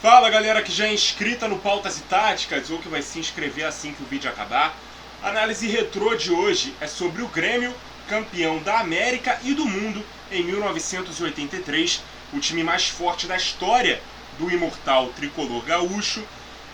Fala galera que já é inscrita no Pautas e Táticas ou que vai se inscrever assim que o vídeo acabar. A análise retrô de hoje é sobre o Grêmio, campeão da América e do mundo em 1983, o time mais forte da história do imortal tricolor gaúcho.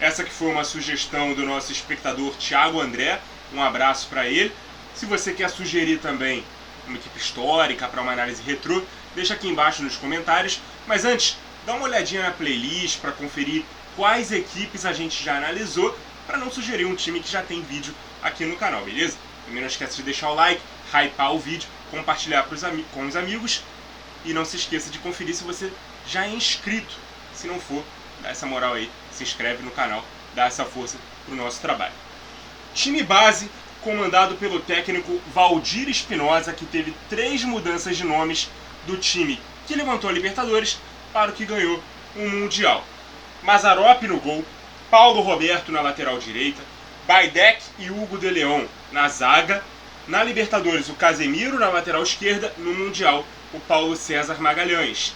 Essa que foi uma sugestão do nosso espectador Thiago André, um abraço para ele. Se você quer sugerir também uma equipe histórica para uma análise retrô, deixa aqui embaixo nos comentários. Mas antes, dá uma olhadinha na playlist para conferir quais equipes a gente já analisou, para não sugerir um time que já tem vídeo aqui no canal, beleza? Também não esqueça de deixar o like, hypar o vídeo, compartilhar com os amigos e não se esqueça de conferir se você já é inscrito. Se não for, dá essa moral aí, se inscreve no canal, dá essa força pro nosso trabalho. Time base, comandado pelo técnico Valdir Espinosa, que teve 3 mudanças de nomes do time que levantou a Libertadores para o que ganhou um Mundial. Mazzaropi no gol, Paulo Roberto na lateral direita, Baidec e Hugo de León na zaga. Na Libertadores, o Casemiro na lateral esquerda, no Mundial, o Paulo César Magalhães.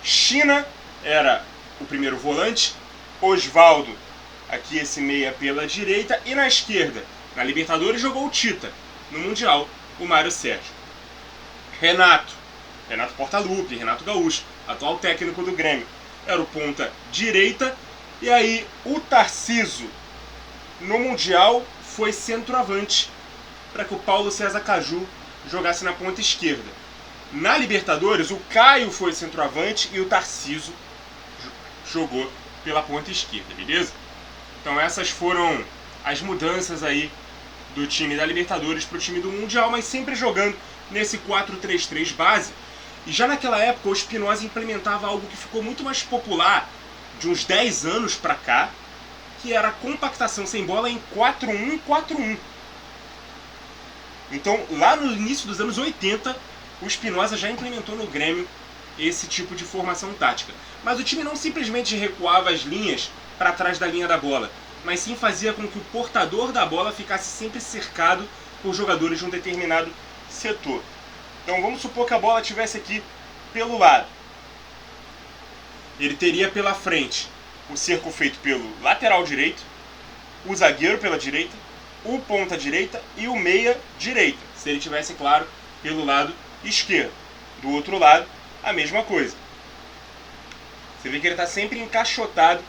China era o primeiro volante, Osvaldo, aqui esse meia pela direita, e na esquerda, na Libertadores, jogou o Tita, no Mundial, o Mário Sérgio. Renato Portaluppi, Renato Gaúcho, atual técnico do Grêmio, era o ponta direita, e aí o Tarcísio no Mundial foi centroavante para que o Paulo César Caju jogasse na ponta esquerda. Na Libertadores, o Caio foi centroavante e o Tarcísio jogou pela ponta esquerda, beleza? Então essas foram as mudanças aí do time da Libertadores para o time do Mundial, mas sempre jogando nesse 4-3-3 base. E já naquela época o Espinosa implementava algo que ficou muito mais popular de uns 10 anos para cá, que era a compactação sem bola em 4-1-4-1. Então lá no início dos anos 80, o Espinosa já implementou no Grêmio esse tipo de formação tática. Mas o time não simplesmente recuava as linhas para trás da linha da bola, mas sim fazia com que o portador da bola ficasse sempre cercado por jogadores de um determinado setor. Então vamos supor que a bola estivesse aqui pelo lado. Ele teria pela frente o cerco feito pelo lateral direito, o zagueiro pela direita, o ponta direita e o meia direita, se ele tivesse, claro, pelo lado esquerdo. Do outro lado, a mesma coisa. Você vê que ele está sempre encaixotado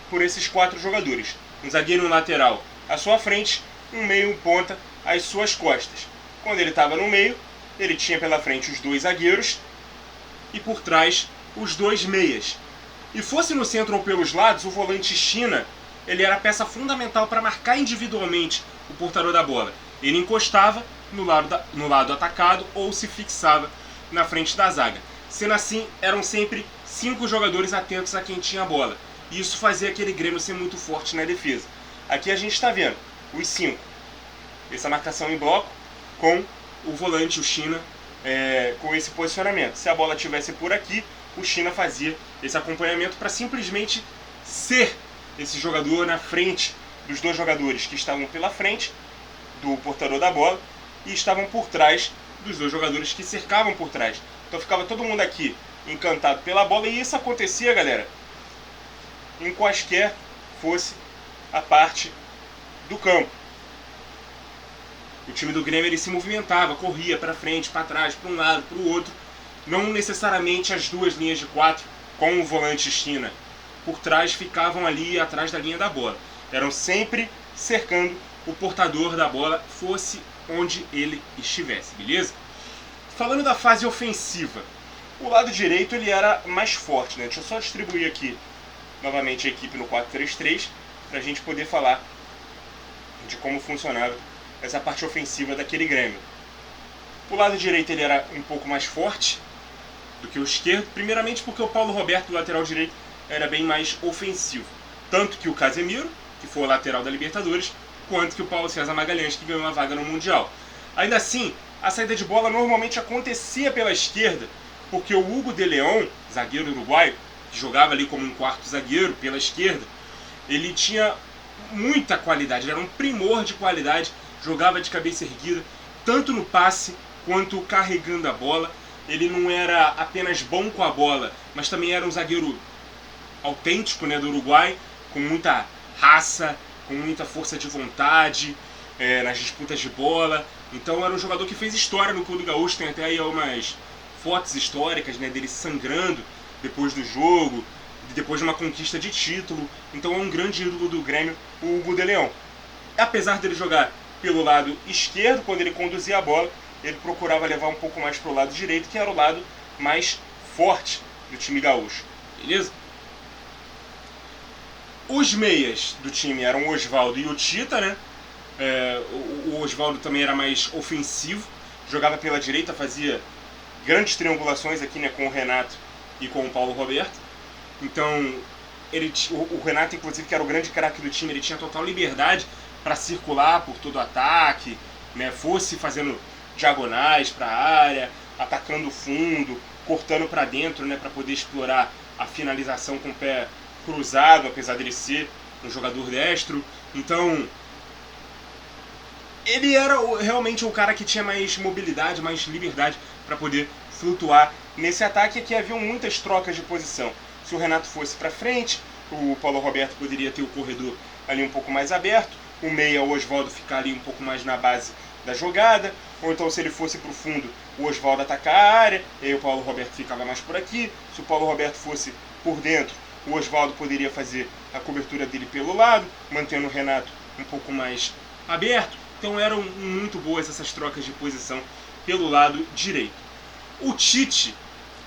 por esses 4 jogadores. Um zagueiro e um lateral à sua frente, um meio e um ponta às suas costas. Quando ele estava no meio, ele tinha pela frente os 2 zagueiros e por trás os 2 meias. E fosse no centro ou pelos lados, o volante China, ele era a peça fundamental para marcar individualmente o portador da bola. Ele encostava no lado atacado ou se fixava na frente da zaga. Sendo assim, eram sempre 5 jogadores atentos a quem tinha a bola. E isso fazia aquele Grêmio ser muito forte na defesa. Aqui a gente está vendo os 5. Essa marcação em bloco com o volante, o China, com esse posicionamento. Se a bola estivesse por aqui, o China fazia esse acompanhamento para simplesmente ser esse jogador na frente dos 2 jogadores que estavam pela frente do portador da bola e estavam por trás dos 2 jogadores que cercavam por trás. Então ficava todo mundo aqui encantado pela bola, e isso acontecia, galera, em quaisquer fosse a parte do campo. O time do Grêmio ele se movimentava, corria para frente, para trás, para um lado, para o outro. Não necessariamente as 2 linhas de 4 com o volante China por trás ficavam ali atrás da linha da bola. Eram sempre cercando o portador da bola, fosse onde ele estivesse, beleza? Falando da fase ofensiva, o lado direito ele era mais forte, né? Deixa eu só distribuir aqui novamente a equipe no 4-3-3 para a gente poder falar de como funcionava essa parte ofensiva daquele Grêmio. O lado direito ele era um pouco mais forte do que o esquerdo, primeiramente porque o Paulo Roberto, o lateral direito, era bem mais ofensivo. Tanto que o Casemiro, que foi o lateral da Libertadores, quanto que o Paulo César Magalhães, que ganhou uma vaga no Mundial. Ainda assim, a saída de bola normalmente acontecia pela esquerda, porque o Hugo de León, zagueiro uruguaio, que jogava ali como um 4º zagueiro pela esquerda, ele tinha muita qualidade, ele era um primor de qualidade, jogava de cabeça erguida, tanto no passe quanto carregando a bola. Ele não era apenas bom com a bola, mas também era um zagueiro autêntico, né, do Uruguai, com muita raça, com muita força de vontade, nas disputas de bola. Então era um jogador que fez história no Clube Gaúcho. Tem até aí umas fotos históricas, né, dele sangrando depois do jogo, depois de uma conquista de título. Então é um grande ídolo do Grêmio, o Hugo de Leão. Apesar dele jogar pelo lado esquerdo, quando ele conduzia a bola, ele procurava levar um pouco mais para o lado direito, que era o lado mais forte do time gaúcho. Beleza? Os meias do time eram o Osvaldo e o Tita, né? O Osvaldo também era mais ofensivo, jogava pela direita, fazia grandes triangulações aqui, né, com o Renato e com o Paulo Roberto. Então, o Renato, inclusive, que era o grande craque do time, ele tinha total liberdade para circular por todo o ataque, né, fosse fazendo diagonais para a área, atacando o fundo, cortando para dentro, né, para poder explorar a finalização com o pé cruzado, apesar dele ser um jogador destro. Então, ele era realmente o cara que tinha mais mobilidade, mais liberdade para poder flutuar nesse ataque. Aqui haviam muitas trocas de posição. Se o Renato fosse para frente, o Paulo Roberto poderia ter o corredor ali um pouco mais aberto, o meia, o Osvaldo, ficar ali um pouco mais na base da jogada, ou então se ele fosse para o fundo, o Osvaldo atacar a área, e aí o Paulo Roberto ficava mais por aqui. Se o Paulo Roberto fosse por dentro, o Osvaldo poderia fazer a cobertura dele pelo lado, mantendo o Renato um pouco mais aberto. Então eram muito boas essas trocas de posição pelo lado direito. O Tite,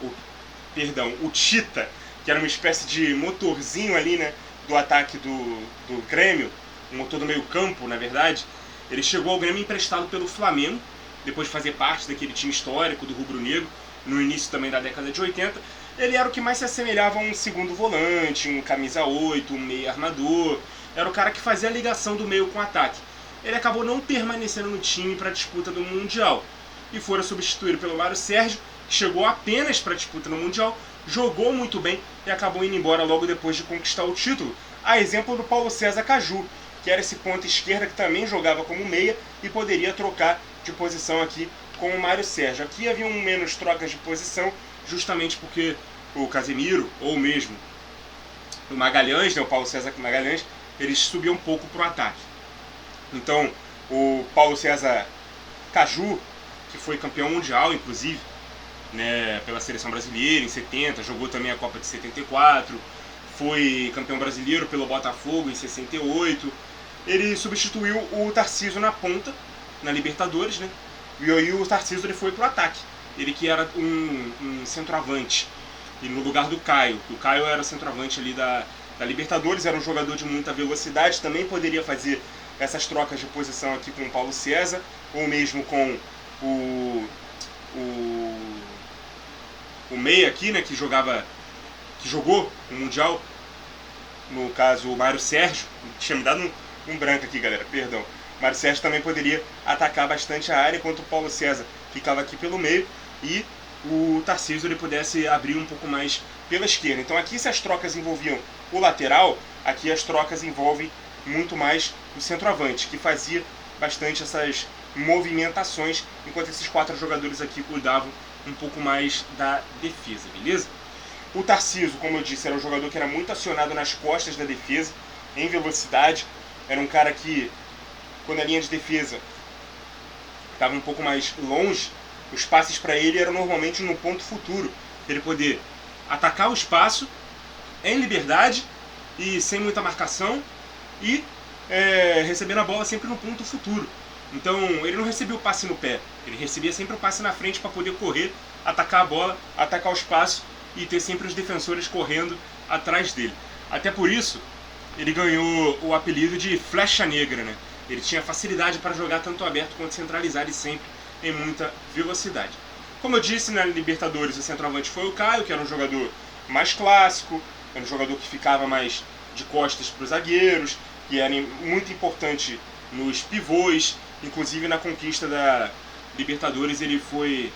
o Tita, que era uma espécie de motorzinho ali, né, do ataque do Grêmio, um motor do meio campo, na verdade, ele chegou ao Grêmio emprestado pelo Flamengo, depois de fazer parte daquele time histórico do rubro-negro, no início também da década de 80. Ele era o que mais se assemelhava a um segundo volante, um camisa 8, um meio armador. Era o cara que fazia a ligação do meio com o ataque. Ele acabou não permanecendo no time para a disputa do Mundial e fora substituído pelo Mário Sérgio, que chegou apenas para a disputa no Mundial, jogou muito bem e acabou indo embora logo depois de conquistar o título. A exemplo do Paulo César Caju, que era esse ponta esquerda que também jogava como meia e poderia trocar de posição aqui com o Mário Sérgio. Aqui haviam menos trocas de posição, justamente porque o Casemiro, ou mesmo o Magalhães, né, o Paulo César Magalhães, eles subiam um pouco para o ataque. Então, o Paulo César Caju, que foi campeão mundial, inclusive, né, pela seleção brasileira em 70, jogou também a Copa de 74, foi campeão brasileiro pelo Botafogo em 68. Ele substituiu o Tarcísio na ponta, na Libertadores, né? E aí o Tarcísio ele foi pro ataque. Ele que era um centroavante, e no lugar do Caio. O Caio era centroavante ali da Libertadores, era um jogador de muita velocidade, também poderia fazer essas trocas de posição aqui com o Paulo César, ou mesmo com o meia aqui, né, que jogou no Mundial, no caso o Mário Sérgio. Tinha me dado um branco aqui, galera, perdão. O Mário Sérgio também poderia atacar bastante a área, enquanto o Paulo César ficava aqui pelo meio e o Tarcísio ele pudesse abrir um pouco mais pela esquerda. Então aqui, se as trocas envolviam o lateral, aqui as trocas envolvem muito mais o centroavante, que fazia bastante essas movimentações, enquanto esses 4 jogadores aqui cuidavam um pouco mais da defesa, beleza? O Tarcísio, como eu disse, era um jogador que era muito acionado nas costas da defesa, em velocidade. Era um cara que, quando a linha de defesa estava um pouco mais longe, os passes para ele eram normalmente no ponto futuro, para ele poder atacar o espaço em liberdade e sem muita marcação e recebendo a bola sempre no ponto futuro. Então ele não recebia o passe no pé, ele recebia sempre o passe na frente para poder correr, atacar a bola, atacar o espaço e ter sempre os defensores correndo atrás dele. Até por isso ele ganhou o apelido de Flecha Negra, né? Ele tinha facilidade para jogar tanto aberto quanto centralizado e sempre em muita velocidade. Como eu disse, na Libertadores o centroavante foi o Caio, que era um jogador mais clássico, era um jogador que ficava mais de costas para os zagueiros, que era muito importante nos pivôs. Inclusive na conquista da Libertadores ele foi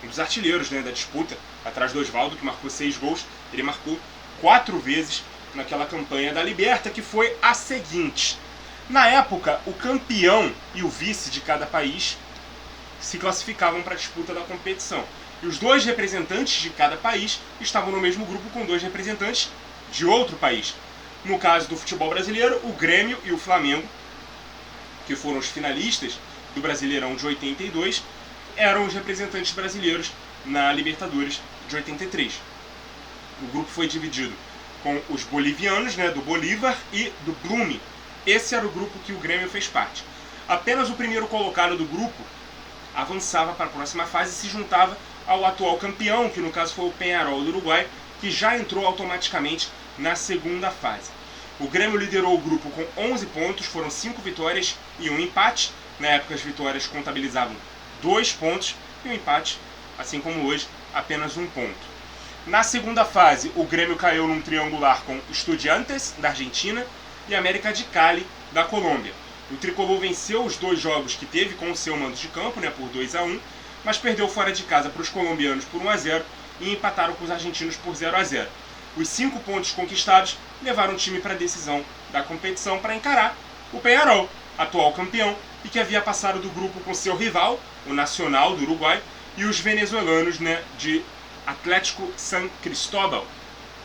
um dos artilheiros, né, da disputa, atrás do Osvaldo, que marcou 6 gols. Ele marcou 4 vezes naquela campanha da Liberta, que foi a seguinte. Na época, o campeão e o vice de cada país se classificavam para a disputa da competição. E os 2 representantes de cada país estavam no mesmo grupo com 2 representantes de outro país. No caso do futebol brasileiro, o Grêmio e o Flamengo, que foram os finalistas do Brasileirão de 82, eram os representantes brasileiros na Libertadores de 83. O grupo foi dividido com os bolivianos, né, do Bolívar e do Blume. Esse era o grupo que o Grêmio fez parte. Apenas o primeiro colocado do grupo avançava para a próxima fase e se juntava ao atual campeão, que no caso foi o Peñarol do Uruguai, que já entrou automaticamente na segunda fase. O Grêmio liderou o grupo com 11 pontos, foram 5 vitórias e um empate. Na época as vitórias contabilizavam 2 pontos e o empate, assim como hoje, apenas 1 ponto. Na segunda fase, o Grêmio caiu num triangular com Estudiantes, da Argentina, e América de Cali, da Colômbia. O tricolor venceu os 2 jogos que teve com o seu mando de campo, né, por 2-1, mas perdeu fora de casa para os colombianos por 1-0 e empataram com os argentinos por 0-0. Os 5 pontos conquistados levaram o time para a decisão da competição para encarar o Peñarol, atual campeão, e que havia passado do grupo com seu rival, o Nacional do Uruguai, e os venezuelanos, né, de Atlético San Cristóbal.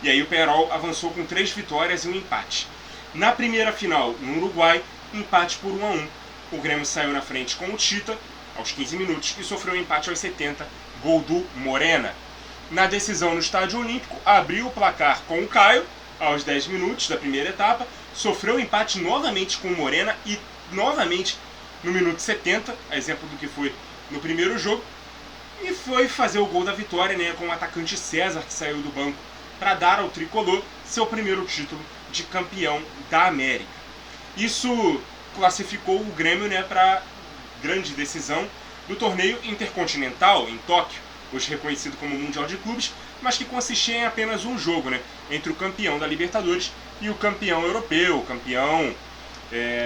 E aí o Peñarol avançou com 3 vitórias e um empate. Na primeira final, no Uruguai, empate por 1-1. O Grêmio saiu na frente com o Tita, aos 15 minutos, e sofreu um empate aos 70, gol do Morena. Na decisão no Estádio Olímpico, abriu o placar com o Caio, aos 10 minutos da primeira etapa, sofreu um empate novamente com o Morena e novamente no minuto 70, a exemplo do que foi no primeiro jogo, e foi fazer o gol da vitória, né, com o atacante César, que saiu do banco para dar ao tricolor seu primeiro título de campeão da América. Isso classificou o Grêmio, né, para a grande decisão do torneio intercontinental em Tóquio, hoje reconhecido como Mundial de Clubes, mas que consistia em apenas um jogo, né, entre o campeão da Libertadores e o campeão europeu, o campeão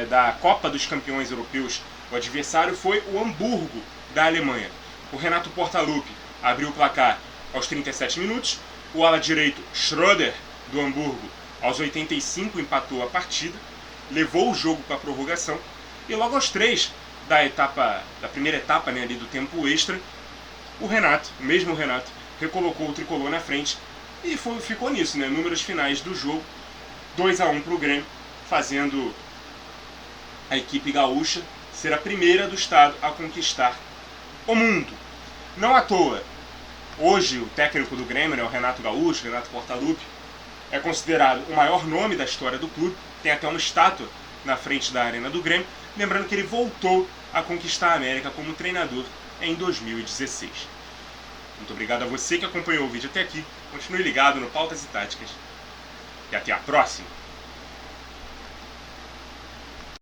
da Copa dos Campeões Europeus. O adversário foi o Hamburgo, da Alemanha. O Renato Portaluppi abriu o placar aos 37 minutos, o ala direito Schröder, do Hamburgo, aos 85 empatou a partida, levou o jogo para a prorrogação, e logo aos 3 da primeira etapa, né, ali do tempo extra, o mesmo Renato, recolocou o tricolor na frente e ficou nisso, né, números finais do jogo, 2-1 para o Grêmio, fazendo a equipe gaúcha ser a primeira do estado a conquistar o mundo. Não à toa, hoje o técnico do Grêmio, né, o Renato Gaúcho, Renato Portaluppi, é considerado o maior nome da história do clube, tem até uma estátua na frente da arena do Grêmio, lembrando que ele voltou a conquistar a América como treinador em 2016. Muito obrigado a você que acompanhou o vídeo até aqui, continue ligado no Pautas e Táticas e até a próxima!